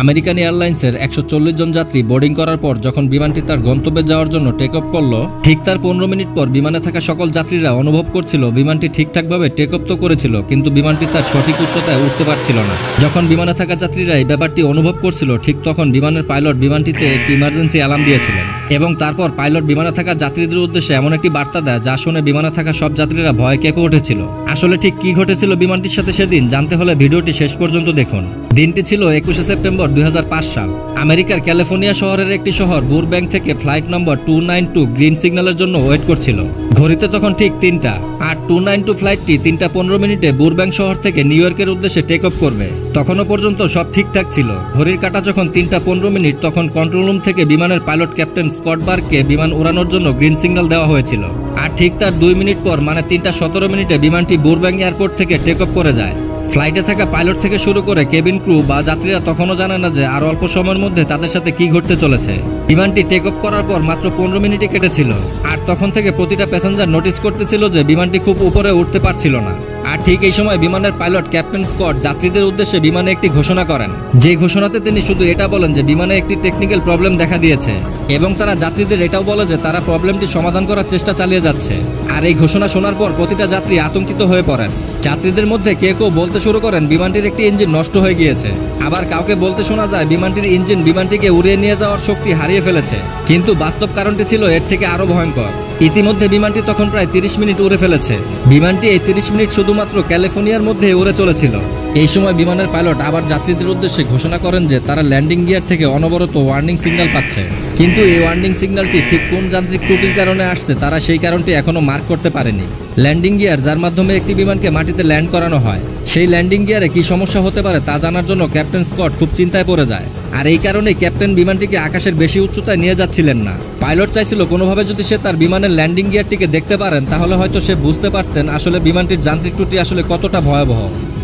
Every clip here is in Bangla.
আমেরিকান এয়ারলাইন্সের 140 জন যাত্রী বোর্ডিং করার পর যখন বিমানটি তার গন্তব্যে যাওয়ার জন্য টেক অফ করলো, ঠিক তার 15 মিনিট পর বিমানে থাকা সকল যাত্রীরা অনুভব করছিল বিমানটি ঠিকঠাকভাবে টেক অফ তো করেছিল, কিন্তু বিমানটি তার সঠিক উচ্চতায় উঠতে পারছিল না। যখন বিমানে থাকা যাত্রীরা এই ব্যাপারটি অনুভব করছিল, ঠিক তখন বিমানের পাইলট বিমানটিতে একটি ইমার্জেন্সি অ্যালার্ম দিয়েছিলেন এবং তারপর পাইলট বিমানে থাকা যাত্রীদের উদ্দেশ্যে এমন একটি বার্তা দেয় যা শুনে বিমানে থাকা সব যাত্রীরা ভয়ে কেঁপে উঠেছিল। আসলে ঠিক কি ঘটেছিল বিমানটির সাথে সেদিন জানতে হলে ভিডিওটি শেষ পর্যন্ত দেখুন। দিনটি ছিল 21শে সেপ্টেম্বর 2005 সাল। আমেরিকার ক্যালিফোর্নিয়া শহরের একটি শহর বুরব্যাংক থেকে ফ্লাইট নম্বর 292 গ্রিন সিগন্যালের জন্য ওয়েট করছিল। ঘড়িতে তখন ঠিক 3টা, আর 292 ফ্লাইটটি 3টা 15 মিনিটে বুরব্যাংক শহর থেকে নিউ ইয়র্কের উদ্দেশ্যে টেক অফ করবে। তখনও পর্যন্ত সব ঠিকঠাক ছিল। ঘড়ির কাঁটা যখন 3টা 15 মিনিট, তখন কন্ট্রোল রুম থেকে বিমানের পাইলট ক্যাপ্টেন স্কট বার্গকে বিমান উড়ানোর জন্য গ্রিন সিগন্যাল দেওয়া হয়েছিল। আর ঠিক তার 2 মিনিট পর মানে 3টা 17 মিনিটে বিমানটি বুরব্যাংক এয়ারপোর্ট থেকে টেক অফ করে যায়। ফ্লাইটে থাকা পাইলট থেকে শুরু করে কেবিন ক্রু বা যাত্রীরা তখনও জানে না যে আর অল্প সময়ের মধ্যে তাদের সাথে কি ঘটতে চলেছে। বিমানটি টেক অফ করার পর মাত্র 15 মিনিটই কেটেছিল, আর তখন থেকে প্রতিটা প্যাসেঞ্জার নোটিস করতেছিল যে বিমানটি খুব উপরে উঠতে পারছিল না। আর ঠিক এই সময় বিমানের পাইলট ক্যাপ্টেন স্কট যাত্রীদের উদ্দেশ্যে বিমানে একটি ঘোষণা করেন, যে ঘোষণাতে তিনি শুধু এটা বলেন যে বিমানে একটি টেকনিক্যাল প্রবলেম দেখা দিয়েছে এবং তারা যাত্রীদের এটাও বলে যে তারা প্রবলেমটি সমাধান করার চেষ্টা চালিয়ে যাচ্ছে। আর এই ঘোষণা শোনার পর প্রতিটা যাত্রী আতঙ্কিত হয়ে পড়েন। যাত্রীদের মধ্যে কেউ বলতে শুরু করেন বিমানটির একটি ইঞ্জিন নষ্ট হয়ে গিয়েছে, আবার কাউকে বলতে শোনা যায় বিমানটির ইঞ্জিন বিমানটিকে উড়িয়ে নিয়ে যাওয়ার শক্তি হারিয়ে ফেলেছে। কিন্তু বাস্তব কারণটি ছিল এর থেকে আরো ভয়ঙ্কর। ইতিমধ্যে বিমানটি তখন প্রায় 30 মিনিট উড়ে ফেলেছে। বিমানটি এই 30 মিনিট শুধুমাত্র ক্যালিফোর্নিয়ার মধ্যে উড়ে চলেছিল। এই সময় বিমানের পাইলট আবার যাত্রীদের উদ্দেশ্যে ঘোষণা করেন যে তারা ল্যান্ডিং গিয়ার থেকে অনবরত ওয়ার্নিং সিগন্যাল পাচ্ছে, কিন্তু এই ওয়ার্নিং সিগন্যালটি ঠিক কোন যান্ত্রিক ত্রুটির কারণে আসছে তারা সেই কারণটি এখনো মার্ক করতে পারেনি। ল্যান্ডিং গিয়ার, যার মাধ্যমে একটি বিমানকে মাটিতে ল্যান্ড করানো হয়, সেই ল্যান্ডিং গিয়ারে কি সমস্যা হতে পারে তা জানার জন্য ক্যাপ্টেন স্কট খুব চিন্তায় পড়ে যায়। আর এই কারণেই ক্যাপ্টেন বিমানটিকে আকাশের বেশি উচ্চতায় নিয়ে যাচ্ছিলেন না। পাইলট চাইছিল কোনোভাবে যদি সে তার বিমানের ল্যান্ডিং গিয়ারটিকে দেখতে পারেন তাহলে হয়তো সে বুঝতে পারতেন আসলে বিমানটির যান্ত্রিক ত্রুটি আসলে কতটা ভয়াবহ।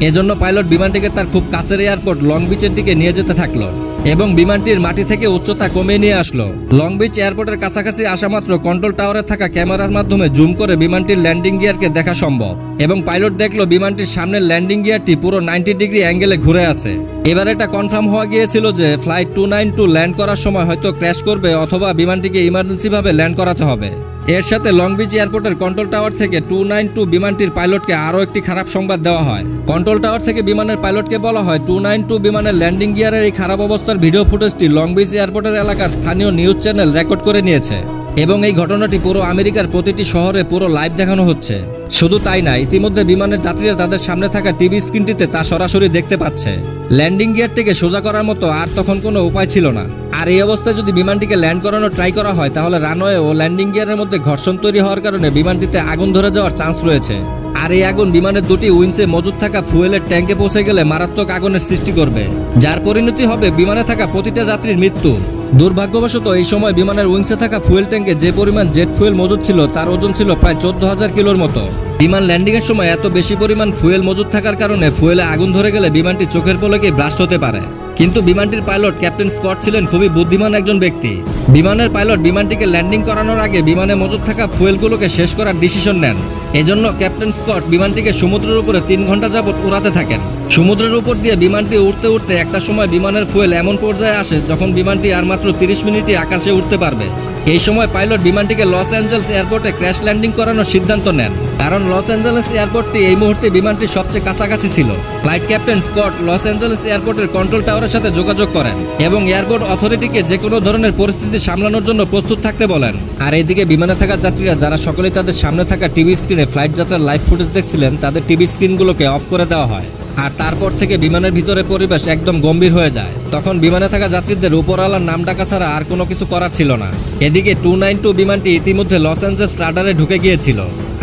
এজন্য পাইলট বিমানটিকে তার খুব কাছের এয়ারপোর্ট লং বিচের দিকে নিয়ে যেতে থাকলো এবং বিমানটির মাটি থেকে উচ্চতা কমিয়ে নিয়ে আসলো। লং বিচ এয়ারপোর্টের কাছাকাছি আসা মাত্র কন্ট্রোল টাওয়ারে থাকা ক্যামেরার মাধ্যমে জুম করে বিমানটির ল্যান্ডিং গিয়ারকে দেখা সম্ভব এবং পাইলট দেখলো বিমানটির সামনের ল্যান্ডিং গিয়ারটি পুরো 90 ডিগ্রি অ্যাঙ্গেলে ঘুরে আছে। এবার এটা কনফার্ম হওয়া গিয়েছিল যে ফ্লাইট 292 ল্যান্ড করার সময় হয়তো ক্র্যাশ করবে অথবা বিমানটিকে ইমার্জেন্সি ভাবে ল্যান্ড করাতে হবে। এর সাথে লং বিচ এয়ারপোর্টের কন্ট্রোল টাওয়ার থেকে 292 বিমানটির পাইলটকে আরও একটি খারাপ সংবাদ দেওয়া হয়। কন্ট্রোল টাওয়ার থেকে বিমানের পাইলটকে বলা হয় 292 বিমানের ল্যান্ডিং গিয়ারের এই খারাপ অবস্থার ভিডিও ফুটেজটি লং বিচ এয়ারপোর্টের এলাকার স্থানীয় নিউজ চ্যানেল রেকর্ড করে নিয়েছে এবং এই ঘটনাটি পুরো আমেরিকার প্রতিটি শহরে পুরো লাইভ দেখানো হচ্ছে। শুধু তাই না, ইতিমধ্যে বিমানের যাত্রীরা তাদের সামনে থাকা টিভি স্ক্রিনটিতে তা সরাসরি দেখতে পাচ্ছে। ল্যান্ডিং গিয়ারটিকে সোজা করার মতো আর তখন কোনো উপায় ছিল না। আর এই অবস্থায় যদি বিমানটিকে ল্যান্ড করানো ট্রাই করা হয় তাহলে রানওয়ে ও ল্যান্ডিং গিয়ারের মধ্যে ঘর্ষণ তৈরি হওয়ার কারণে বিমানটিতে আগুন ধরে যাওয়ার চান্স রয়েছে। আর এই আগুন বিমানের দুটি উইন্সে মজুদ থাকা ফুয়েলের ট্যাঙ্কে পৌঁছে গেলে মারাত্মক আগুনের সৃষ্টি করবে, যার পরিণতি হবে বিমানে থাকা প্রতিটা যাত্রীর মৃত্যু। দুর্ভাগ্যবশত এই সময় বিমানের উইংসে থাকা ফুয়েল ট্যাঙ্কে যে পরিমাণ জেট ফুয়েল মজুদ ছিল তার ওজন ছিল প্রায় 14,000 কিলোর মতো। বিমান ল্যান্ডিং এর সময় এত বেশি পরিমাণ ফুয়েল মজুদ থাকার কারণে ফুয়েলে আগুন ধরে গেলে বিমানটি চোখের পলকেই ব্লাস্ট হতে পারে। কিন্তু বিমানটির পাইলট ক্যাপ্টেন স্কট ছিলেন খুবই বুদ্ধিমান একজন ব্যক্তি। বিমানের পাইলট বিমানটিকে ল্যান্ডিং করানোর আগে বিমানে মজুদ থাকা ফুয়েলগুলোকে শেষ করার ডিসিশন নেন। এজন্য ক্যাপ্টেন স্কট বিমানটিকে সমুদ্রের উপরে 3 ঘন্টা যাবত উড়াতে থাকেন। সমুদ্রের উপর দিয়ে বিমানটি উঠতে উঠতে একটা সময় বিমানের ফুয়েল এমন পর্যায়ে আসে যখন বিমানটি আর মাত্র 30 মিনিটই আকাশে উঠতে পারবে। এই সময় পাইলট বিমানটিকে লস অ্যাঞ্জেলস এয়ারপোর্টে ক্র্যাশ ল্যান্ডিং করানোর সিদ্ধান্ত নেন, কারণ লস অ্যাঞ্জেলস এয়ারপোর্টটি এই মুহূর্তে বিমানটির সবচেয়ে কাছাকাছি ছিল। Flight captain Scott Los Angeles এয়ারপোর্টের কন্ট্রোল টাওয়ারের সাথে যোগাযোগ করেন এবং এয়ারপোর্ট অথরিটিকে যে কোনো ধরনের পরিস্থিতি সামলানোর জন্য প্রস্তুত থাকতে বলেন। আর এইদিকে বিমানে থাকা যাত্রীরা যারা সকলেই তাদের সামনে থাকা টিভি স্ক্রিনে ফ্লাইট যাত্রার লাইভ ফুটেজ দেখছিলেন তাদের টিভি স্ক্রিনগুলোকে অফ করে দেওয়া হয়। আর তারপর থেকে বিমানের ভিতরে পরিবেশ একদম গম্ভীর হয়ে যায়। তখন বিমানে থাকা যাত্রীদের উপরওয়ালার নাম ডাকা ছাড়া আর কোনো কিছু করার ছিল না। এদিকে 292 বিমানটি ইতিমধ্যে লস অ্যাঞ্জেলস রাডারে ঢুকে গিয়েছিল।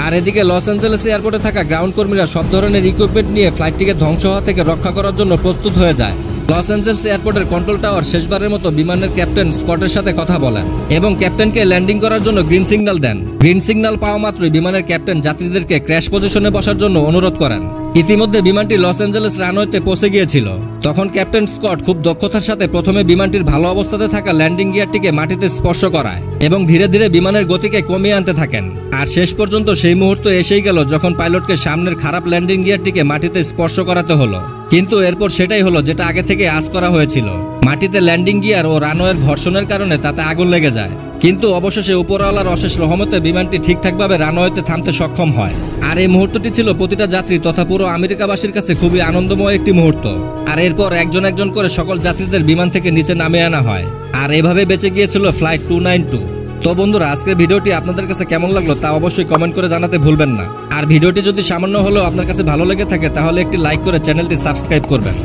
আর এদিকে লস অ্যাঞ্জেলেস এয়ারপোর্টে থাকা গ্রাউন্ড কর্মীরা সব ধরনের ইকুইপমেন্ট নিয়ে ফ্লাইটটিকে ধ্বংস হওয়া থেকে রক্ষা করার জন্য প্রস্তুত হয়ে যায়। লস অ্যাঞ্জেলস এয়ারপোর্টের কন্ট্রোল টাওয়ার শেষবারের মতো বিমানের ক্যাপ্টেন স্কটের সাথে কথা বলেন এবং ক্যাপ্টেনকে ল্যান্ডিং করার জন্য গ্রিন সিগন্যাল দেন। গ্রিন সিগন্যাল পাওয়া মাত্রই বিমানের ক্যাপ্টেন যাত্রীদেরকে ক্র্যাশ পজিশনে বসার জন্য অনুরোধ করেন ইতিমধ্যে বিমানটি লস অ্যাঞ্জেলেস রানওয়েতে পৌঁছে গিয়েছিল। তখন ক্যাপ্টেন স্কট খুব দক্ষতার সাথে প্রথমে বিমানটির ভালো অবস্থাতে থাকা ল্যান্ডিং গিয়ারটিকে মাটিতে স্পর্শ করায় এবং ধীরে ধীরে বিমানের গতিকে কমিয়ে আনতে থাকেন। আর শেষ পর্যন্ত সেই মুহূর্ত এসেই গেল যখন পাইলটকে সামনের খারাপ ল্যান্ডিং গিয়ারটিকে মাটিতে স্পর্শ করাতে হলো। কিন্তু এরপর সেটাই হলো যেটা আগে থেকে আঁচ করা হয়েছিল। মাটিতে ল্যান্ডিং গিয়ার ও রানওয়ের ঘর্ষণের কারণে তাতে আগুন লেগে যায়। কিন্তু অবশেষে উপরওয়ালার অশেষ রহমতে বিমানটি ঠিকঠাকভাবে রানওয়েতে থামতে সক্ষম হয়। আর এই মুহূর্তটি ছিল প্রতিটা যাত্রী তথা পুরো আমেরিকাবাসীর কাছে খুবই আনন্দময় একটি মুহূর্ত। আর এরপর একজন একজন করে সকল যাত্রীদের বিমান থেকে নিচে নামিয়ে আনা হয়। আর এভাবে বেঁচে গিয়েছিল ফ্লাইট 292। তো বন্ধুরা, আজকের ভিডিওটি আপনাদের কাছে কেমন লাগলো তা অবশ্যই কমেন্ট করে জানাতে ভুলবেন না। আর ভিডিওটি যদি সামান্য হলেও আপনার কাছে ভালো লেগে থাকে তাহলে একটি লাইক করে চ্যানেলটি সাবস্ক্রাইব করবেন।